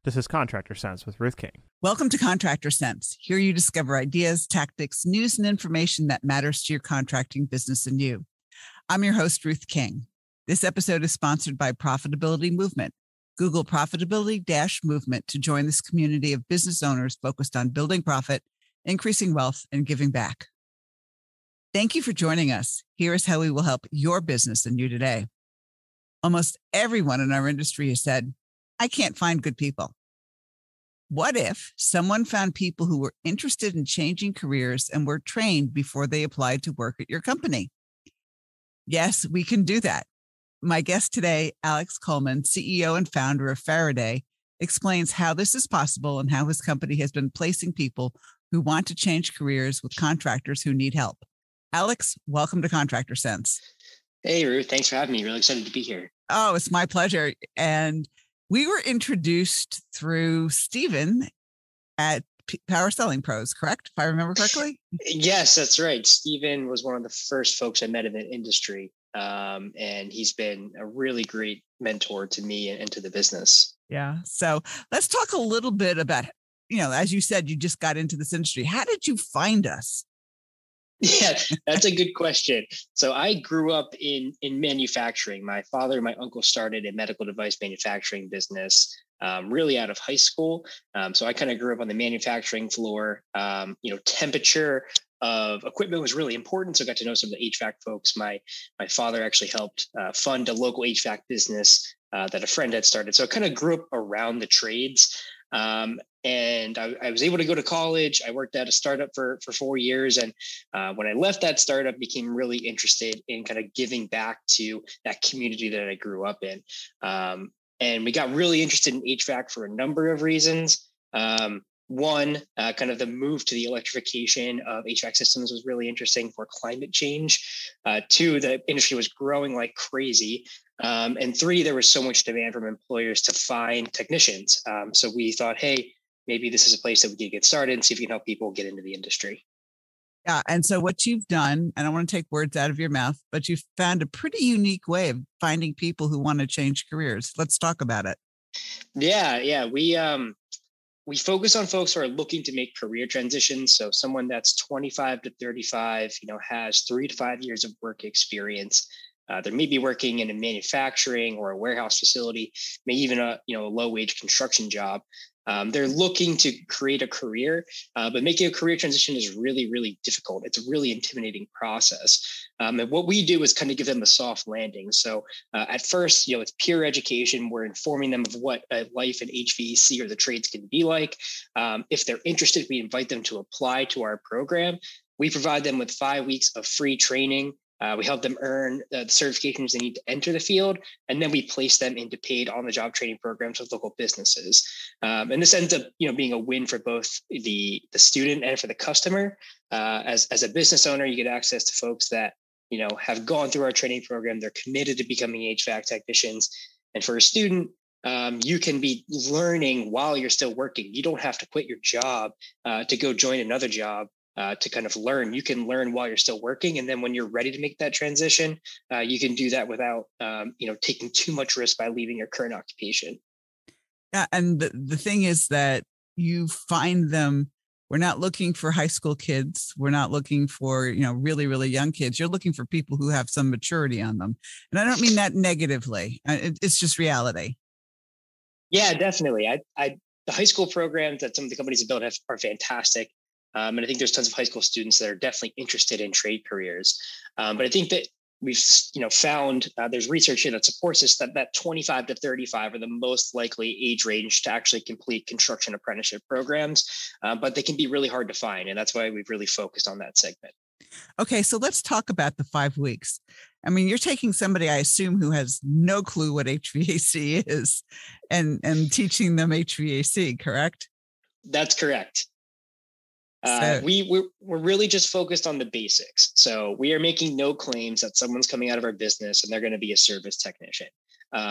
This is Contractor Sense with Ruth King. Welcome to Contractor Sense. Here you discover ideas, tactics, news, and information that matters to your contracting business and you. I'm your host, Ruth King. This episode is sponsored by Profitability Movement. Google Profitability-Movement to join this community of business owners focused on building profit, increasing wealth, and giving back. Thank you for joining us. Here is how we will help your business and you today. Almost everyone in our industry has said, I can't find good people. What if someone found people who were interested in changing careers and were trained before they applied to work at your company? Yes, we can do that. My guest today, Alex Coleman, CEO and founder of Faraday, explains how this is possible and how his company has been placing people who want to change careers with contractors who need help. Alex, welcome to Contractor Sense. Hey, Ruth. Thanks for having me. Really excited to be here. Oh, it's my pleasure. And we were introduced through Stephen at Power Selling Pros, correct? If I remember correctly? Yes, that's right. Stephen was one of the first folks I met in the industry. And he's been a really great mentor to me and to the business. Yeah. So let's talk a little bit about, as you said, you just got into this industry. How did you find us? Yeah, that's a good question. So I grew up in manufacturing. My father and my uncle started a medical device manufacturing business really out of high school. So I kind of grew up on the manufacturing floor. Temperature of equipment was really important. So I got to know some of the HVAC folks. My father actually helped fund a local HVAC business that a friend had started. So I kind of grew up around the trades. And I was able to go to college. I worked at a startup for 4 years. And when I left that startup, became really interested in kind of giving back to that community that I grew up in. And we got really interested in HVAC for a number of reasons. One, kind of the move to the electrification of HVAC systems was really interesting for climate change. Two, the industry was growing like crazy. And three, there was so much demand from employers to find technicians. So we thought, hey, maybe this is a place that we could get started and see if we can help people get into the industry. Yeah. And so what you've done, and I don't want to take words out of your mouth, but you've found a pretty unique way of finding people who want to change careers. Let's talk about it. Yeah. We focus on folks who are looking to make career transitions. So someone that's 25 to 35, has 3 to 5 years of work experience. They may be working in a manufacturing or a warehouse facility, maybe even a low wage construction job. They're looking to create a career, but making a career transition is really, really difficult. It's a really intimidating process. And what we do is kind of give them a soft landing. So at first, it's peer education. We're informing them of what a life in HVAC or the trades can be like. If they're interested, we invite them to apply to our program. We provide them with 5 weeks of free training. We help them earn the certifications they need to enter the field, and then we place them into paid on-the-job training programs with local businesses. And this ends up, being a win for both the student and for the customer. As a business owner, you get access to folks that have gone through our training program. They're committed to becoming HVAC technicians, and for a student, you can be learning while you're still working. You don't have to quit your job to go join another job. To kind of learn. You can learn while you're still working. And then when you're ready to make that transition, you can do that without, taking too much risk by leaving your current occupation. Yeah. And the thing is that you find them, we're not looking for high school kids. We're not looking for, really, really young kids. You're looking for people who have some maturity on them. And I don't mean that negatively. It's just reality. Yeah, definitely. The high school programs that some of the companies have built are fantastic. And I think there's tons of high school students that are definitely interested in trade careers. But I think that we've, found there's research here that supports this, that 25 to 35 are the most likely age range to actually complete construction apprenticeship programs. But they can be really hard to find. And that's why we've really focused on that segment. Okay, so let's talk about the 5 weeks. I mean, you're taking somebody, I assume, who has no clue what HVAC is and teaching them HVAC, correct? That's correct. We're really just focused on the basics. So we are making no claims that someone's coming out of our business and they're going to be a service technician.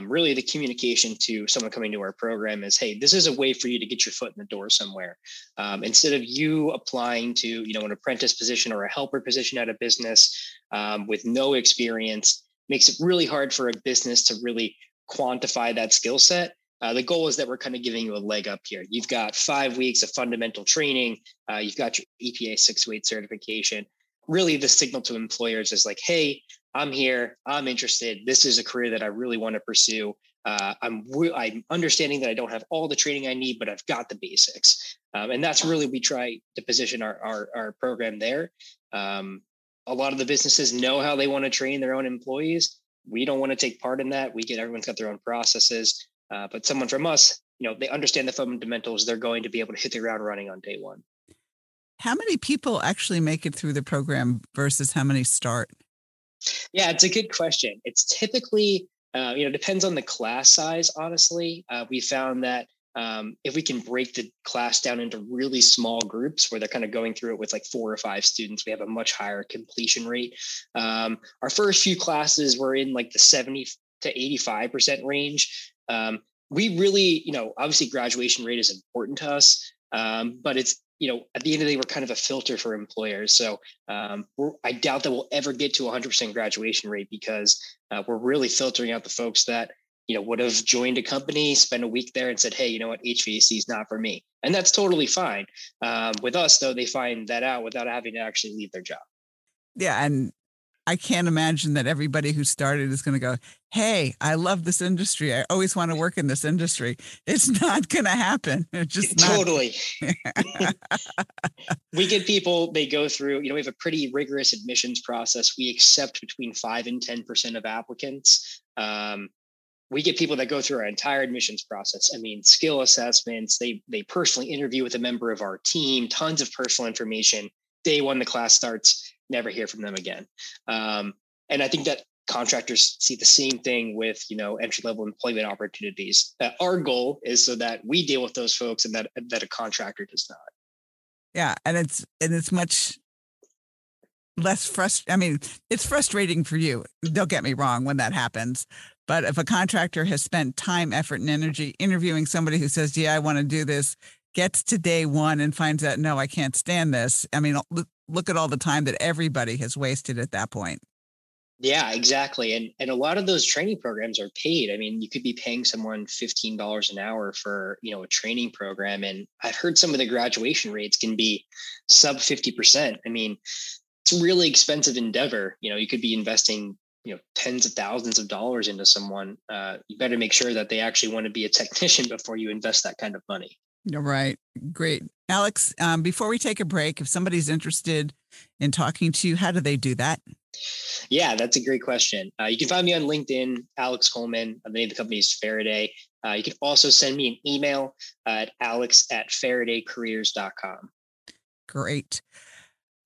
Really, the communication to someone coming to our program is, hey, this is a way for you to get your foot in the door somewhere. Instead of you applying to, an apprentice position or a helper position at a business with no experience, makes it really hard for a business to really quantify that skill set. the goal is that we're kind of giving you a leg up here. You've got 5 weeks of fundamental training. You've got your EPA 628 certification. Really, the signal to employers is like, hey, I'm here. I'm interested. This is a career that I really want to pursue. I'm understanding that I don't have all the training I need, but I've got the basics. And that's really, we try to position our program there. A lot of the businesses know how they want to train their own employees. We don't want to take part in that. Everyone's got their own processes. But someone from us, they understand the fundamentals. They're going to be able to hit the ground running on day one. How many people actually make it through the program versus how many start? Yeah, it's a good question. It's typically, depends on the class size, honestly. We found that if we can break the class down into really small groups where they're kind of going through it with like 4 or 5 students, we have a much higher completion rate. Our first few classes were in like the 70 to 85% range. We really, obviously graduation rate is important to us, but it's, at the end of the day, we're kind of a filter for employers. So I doubt that we'll ever get to 100% graduation rate because we're really filtering out the folks that, would have joined a company, spent a week there and said, hey, you know what, HVAC is not for me. And that's totally fine. With us, though, they find that out without having to actually leave their job. Yeah. And I can't imagine that everybody who started is going to go, hey, I love this industry. I always want to work in this industry. It's not going to happen. It's just not. Totally. We get people, they go through, we have a pretty rigorous admissions process. We accept between 5 and 10% of applicants. We get people that go through our entire admissions process. I mean, skill assessments, they personally interview with a member of our team, tons of personal information. Day one, the class starts, never hear from them again. And I think that contractors see the same thing with, entry-level employment opportunities. Our goal is so that we deal with those folks and that a contractor does not. Yeah. And it's much less frustrating. I mean, it's frustrating for you. Don't get me wrong when that happens. But if a contractor has spent time, effort, and energy interviewing somebody who says, yeah, I want to do this, gets to day one and finds out, no, I can't stand this. I mean, look at all the time that everybody has wasted at that point. Yeah, exactly. And a lot of those training programs are paid. I mean, you could be paying someone $15 an hour for, a training program. And I've heard some of the graduation rates can be sub 50%. I mean, it's a really expensive endeavor. You could be investing, tens of thousands of dollars into someone. You better make sure that they actually want to be a technician before you invest that kind of money. You're right. Great. Alex, before we take a break, if somebody's interested in talking to you, how do they do that? Yeah, that's a great question. You can find me on LinkedIn, Alex Coleman. The name of the company is Faraday. You can also send me an email at alex@faradaycareers.com. Great.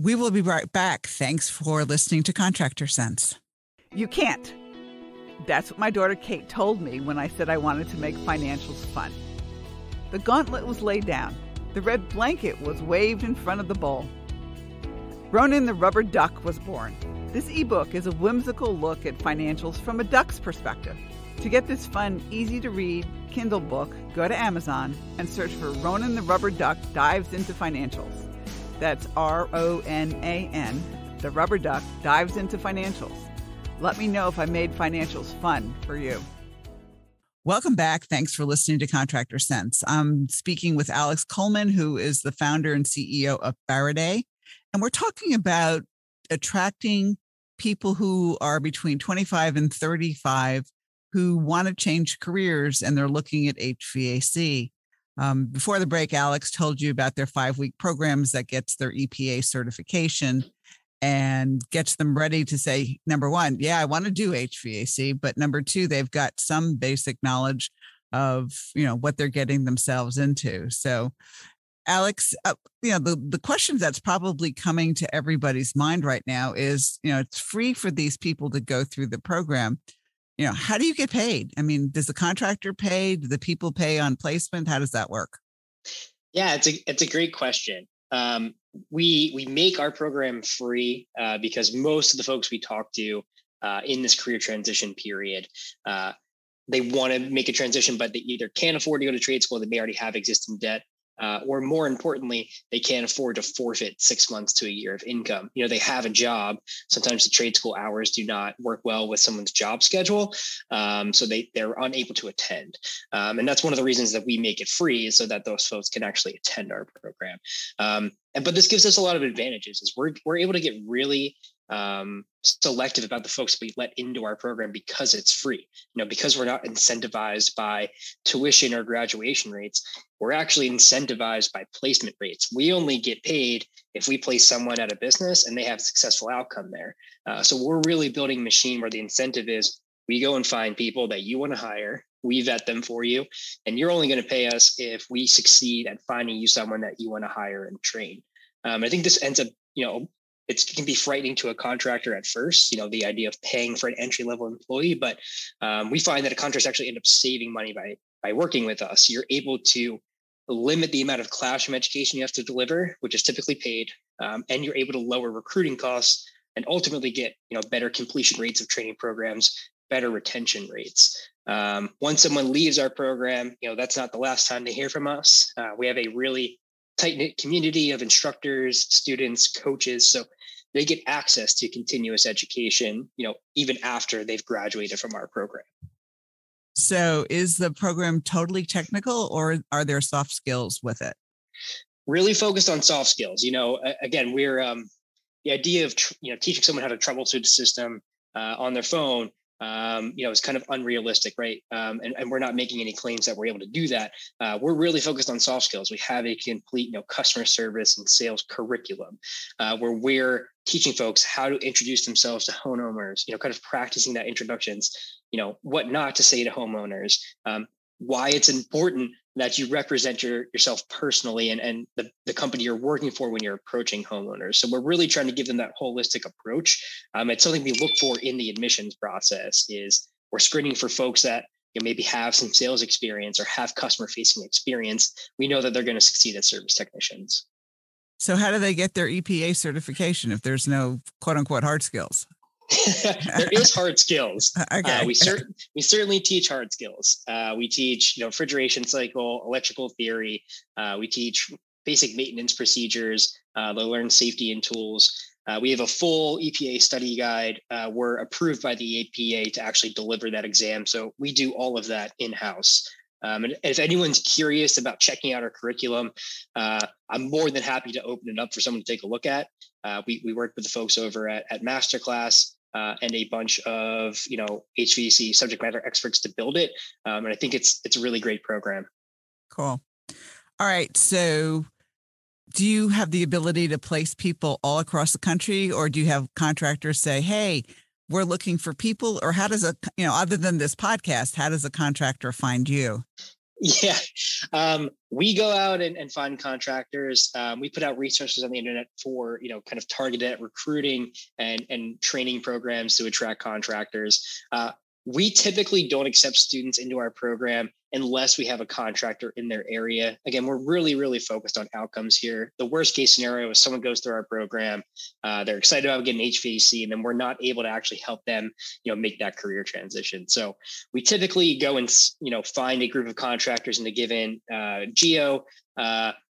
We will be right back. Thanks for listening to Contractor Sense. You can't. That's what my daughter Kate told me when I said I wanted to make financials fun. The gauntlet was laid down. The red blanket was waved in front of the bowl. Ronan the Rubber Duck was born. This ebook is a whimsical look at financials from a duck's perspective. To get this fun, easy-to-read Kindle book, go to Amazon and search for Ronan the Rubber Duck Dives into Financials. That's RONAN, the Rubber Duck Dives into Financials. Let me know if I made financials fun for you. Welcome back. Thanks for listening to Contractor Sense. I'm speaking with Alex Coleman, who is the founder and CEO of Faraday. And we're talking about attracting people who are between 25 and 35 who want to change careers and they're looking at HVAC. Before the break, Alex told you about their 5-week programs that gets their EPA certification and gets them ready to say, number one, yeah, I want to do HVAC, but number two, they've got some basic knowledge of, what they're getting themselves into. So Alex, the question that's probably coming to everybody's mind right now is, it's free for these people to go through the program. How do you get paid? I mean, does the contractor pay? Do the people pay on placement? How does that work? Yeah, it's a great question. We make our program free because most of the folks we talk to in this career transition period, they want to make a transition, but they either can't afford to go to trade school, they may already have existing debt. or more importantly, they can't afford to forfeit 6 months to a year of income. They have a job. Sometimes the trade school hours do not work well with someone's job schedule. So they're unable to attend. And that's one of the reasons that we make it free, is so that those folks can actually attend our program. But this gives us a lot of advantages, is we're able to get really selective about the folks we let into our program because it's free. Because we're not incentivized by tuition or graduation rates, we're actually incentivized by placement rates. We only get paid if we place someone at a business and they have a successful outcome there. So we're really building a machine where the incentive is we go and find people that you want to hire, we vet them for you, and you're only going to pay us if we succeed at finding you someone that you want to hire and train. I think this ends up, it can be frightening to a contractor at first, the idea of paying for an entry-level employee, but we find that a contractors actually end up saving money by working with us. You're able to limit the amount of classroom education you have to deliver, which is typically paid, and you're able to lower recruiting costs and ultimately get, better completion rates of training programs, better retention rates. Once someone leaves our program, that's not the last time they hear from us. We have a really tight-knit community of instructors, students, coaches. So they get access to continuous education, even after they've graduated from our program. So is the program totally technical, or are there soft skills with it? Really focused on soft skills. Again, we're the idea of teaching someone how to troubleshoot the system on their phone. Is kind of unrealistic, right? And we're not making any claims that we're able to do that. We're really focused on soft skills. We have a complete, customer service and sales curriculum where we're teaching folks how to introduce themselves to homeowners, kind of practicing that introductions, what not to say to homeowners, why it's important that you represent yourself personally and the company you're working for when you're approaching homeowners. So we're really trying to give them that holistic approach. It's something we look for in the admissions process. Is we're screening for folks that maybe have some sales experience or have customer facing experience. We know that they're going to succeed as service technicians. So how do they get their EPA certification if there's no quote unquote hard skills? There is hard skills. Okay. We certainly teach hard skills. We teach, refrigeration cycle, electrical theory. We teach basic maintenance procedures. They learn safety and tools. We have a full EPA study guide. We're approved by the EPA to actually deliver that exam. So we do all of that in-house. And if anyone's curious about checking out our curriculum, I'm more than happy to open it up for someone to take a look at. We work with the folks over at Masterclass and a bunch of HVAC subject matter experts to build it. And I think it's a really great program. Cool. All right. So do you have the ability to place people all across the country, or do you have contractors say, hey, we're looking for people? Or how does other than this podcast, how does a contractor find you? Yeah, we go out and find contractors. We put out resources on the internet for, kind of targeted recruiting and training programs to attract contractors. We typically don't accept students into our program unless we have a contractor in their area. Again, we're really, really focused on outcomes here. The worst case scenario is someone goes through our program, they're excited about getting HVAC, and then we're not able to actually help them, make that career transition. So we typically go and, find a group of contractors in a given geo.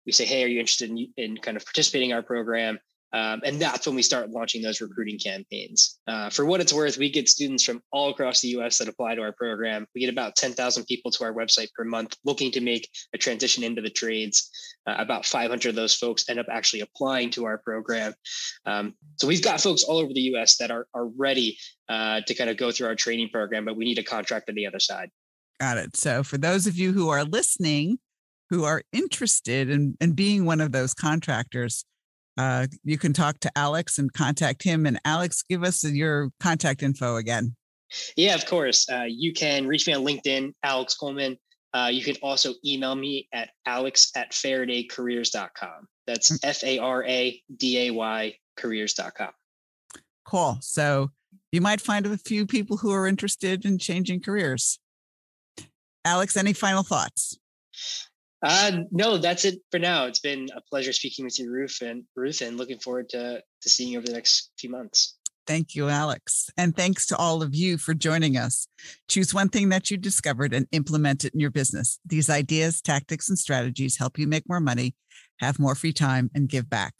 We say, hey, are you interested in kind of participating in our program? And that's when we start launching those recruiting campaigns. For what it's worth, we get students from all across the U.S. that apply to our program. We get about 10,000 people to our website per month looking to make a transition into the trades. About 500 of those folks end up actually applying to our program. So we've got folks all over the U.S. that are ready to kind of go through our training program, but we need a contract on the other side. Got it. So for those of you who are listening, who are interested in being one of those contractors, you can talk to Alex and contact him. And Alex, give us your contact info again. Yeah, of course. You can reach me on LinkedIn, Alex Coleman. You can also email me at alex@faradaycareers.com. That's FARADAY careers.com. Cool. So you might find a few people who are interested in changing careers. Alex, any final thoughts? No, that's it for now. It's been a pleasure speaking with you, Ruth, and looking forward to seeing you over the next few months. Thank you, Alex. And thanks to all of you for joining us. Choose one thing that you discovered and implement it in your business. These ideas, tactics, and strategies help you make more money, have more free time, and give back.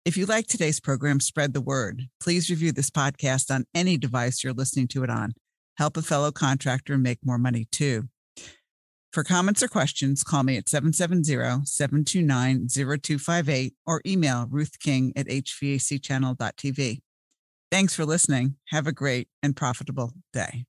If you like today's program, spread the word. Please review this podcast on any device you're listening to it on. Help a fellow contractor make more money too. For comments or questions, call me at 770-729-0258 or email ruthking@hvacchannel.tv. Thanks for listening. Have a great and profitable day.